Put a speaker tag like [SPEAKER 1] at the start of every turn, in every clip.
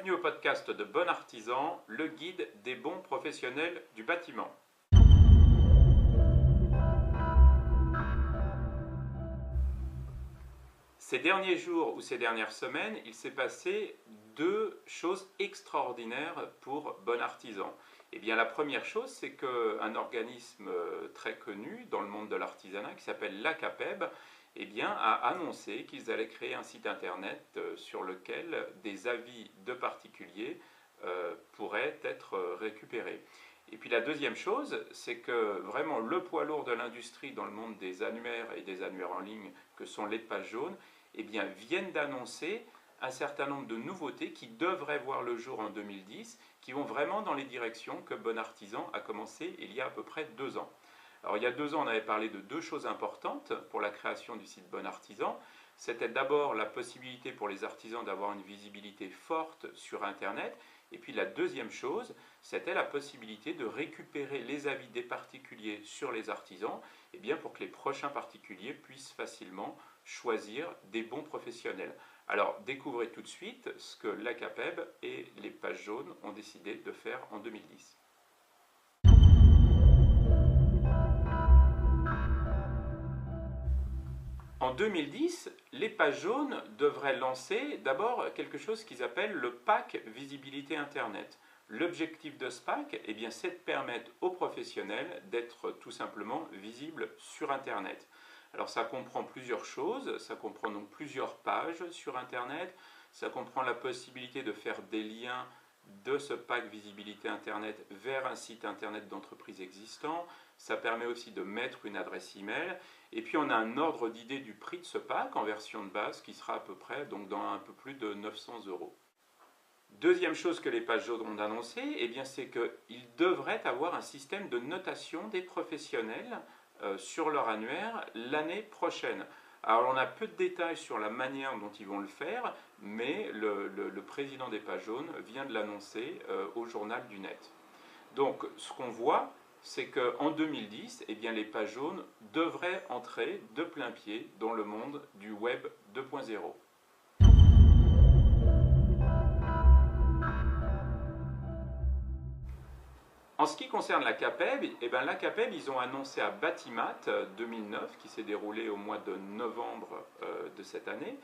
[SPEAKER 1] Bienvenue au podcast de Bon Artisan, le guide des bons professionnels du bâtiment. Ces derniers jours ou ces dernières semaines, il s'est passé deux choses extraordinaires pour Bon Artisan. Eh bien, la première chose, c'est qu'un organisme très connu dans le monde de l'artisanat qui s'appelle l'ACAPEB a annoncé qu'ils allaient créer un site internet sur lequel des avis de particuliers pourraient être récupérés. Et puis la deuxième chose, c'est que vraiment le poids lourd de l'industrie dans le monde des annuaires et des annuaires en ligne, que sont les pages jaunes, viennent d'annoncer un certain nombre de nouveautés qui devraient voir le jour en 2010, qui vont vraiment dans les directions que Bon Artisan a commencé il y a à peu près 2 ans. Alors il y a 2 ans, on avait parlé de deux choses importantes pour la création du site Bon Artisan. C'était d'abord la possibilité pour les artisans d'avoir une visibilité forte sur Internet. Et puis la deuxième chose, c'était la possibilité de récupérer les avis des particuliers sur les artisans, pour que les prochains particuliers puissent facilement choisir des bons professionnels. Alors découvrez tout de suite ce que l'ACAPEB et les pages jaunes ont décidé de faire en 2010. En 2010, les pages jaunes devraient lancer d'abord quelque chose qu'ils appellent le pack visibilité Internet. L'objectif de ce pack, c'est de permettre aux professionnels d'être tout simplement visibles sur Internet. Alors ça comprend plusieurs choses, ça comprend donc plusieurs pages sur Internet, ça comprend la possibilité de faire des liens de ce pack visibilité Internet vers un site Internet d'entreprise existant, ça permet aussi de mettre une adresse email, et puis on a un ordre d'idée du prix de ce pack en version de base qui sera à peu près donc dans un peu plus de 900 €. Deuxième chose que les pages jaunes ont annoncé, c'est qu'ils devraient avoir un système de notation des professionnels sur leur annuaire l'année prochaine. Alors on a peu de détails sur la manière dont ils vont le faire, mais le président des pages jaunes vient de l'annoncer au journal du net. Donc ce qu'on voit, c'est qu'en 2010, les pages jaunes devraient entrer de plein pied dans le monde du Web 2.0. En ce qui concerne l'ACAPEB, l'ACAPEB, ils ont annoncé à Batimat 2009, qui s'est déroulé au mois de novembre de cette année,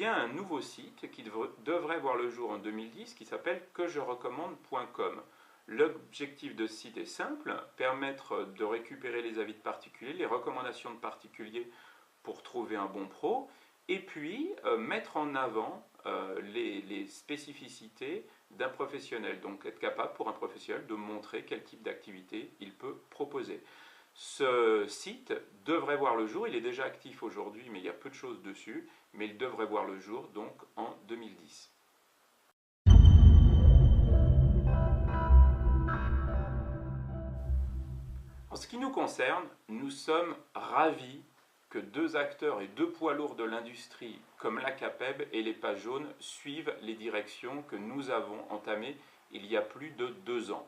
[SPEAKER 1] un nouveau site qui devrait voir le jour en 2010, qui s'appelle quejerecommande.com. L'objectif de ce site est simple, permettre de récupérer les avis de particuliers, les recommandations de particuliers pour trouver un bon pro, et puis mettre en avant les spécificités d'un professionnel, donc être capable pour un professionnel de montrer quel type d'activité il peut proposer. Ce site devrait voir le jour, il est déjà actif aujourd'hui, mais il y a peu de choses dessus, mais il devrait voir le jour donc en 2010. En ce qui nous concerne, nous sommes ravis que deux acteurs et deux poids lourds de l'industrie comme l'ACAPEB et les pages jaunes suivent les directions que nous avons entamées il y a plus de 2 ans.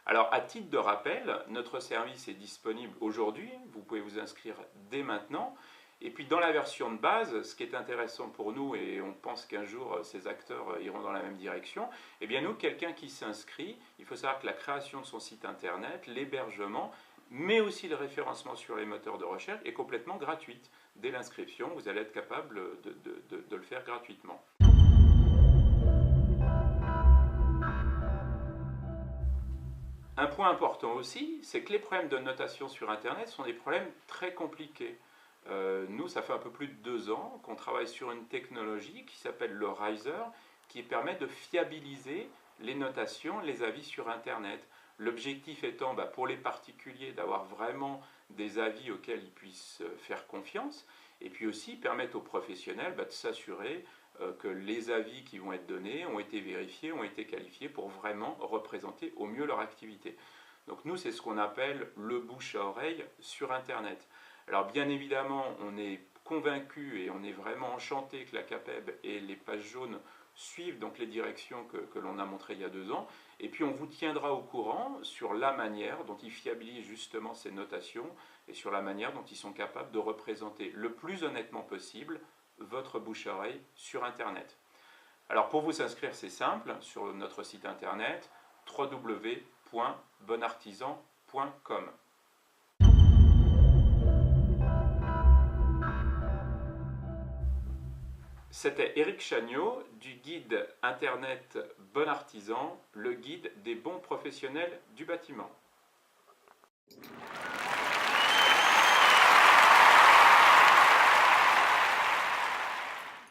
[SPEAKER 1] Alors à titre de rappel, notre service est disponible aujourd'hui, vous pouvez vous inscrire dès maintenant. Et puis dans la version de base, ce qui est intéressant pour nous, et on pense qu'un jour ces acteurs iront dans la même direction, nous, quelqu'un qui s'inscrit, il faut savoir que la création de son site internet, l'hébergement, mais aussi le référencement sur les moteurs de recherche est complètement gratuite. Dès l'inscription, vous allez être capable de le faire gratuitement. Un point important aussi, c'est que les problèmes de notation sur Internet sont des problèmes très compliqués. Nous, ça fait un peu plus de 2 ans qu'on travaille sur une technologie qui s'appelle le Riser, qui permet de fiabiliser les notations, les avis sur Internet. L'objectif étant pour les particuliers d'avoir vraiment des avis auxquels ils puissent faire confiance, et puis aussi permettre aux professionnels de s'assurer que les avis qui vont être donnés ont été vérifiés, ont été qualifiés pour vraiment représenter au mieux leur activité. Donc nous, c'est ce qu'on appelle le bouche à oreille sur Internet. Alors bien évidemment, on est convaincu et on est vraiment enchanté que l'ACAPEB et les pages jaunes suivent donc les directions que l'on a montrées il y a 2 ans, et puis on vous tiendra au courant sur la manière dont ils fiabilisent justement ces notations et sur la manière dont ils sont capables de représenter le plus honnêtement possible votre bouche à oreille sur Internet. Alors pour vous inscrire, c'est simple, sur notre site internet www.bonartisan.com. C'était Éric Chagnot du guide internet Bon Artisan, le guide des bons professionnels du bâtiment.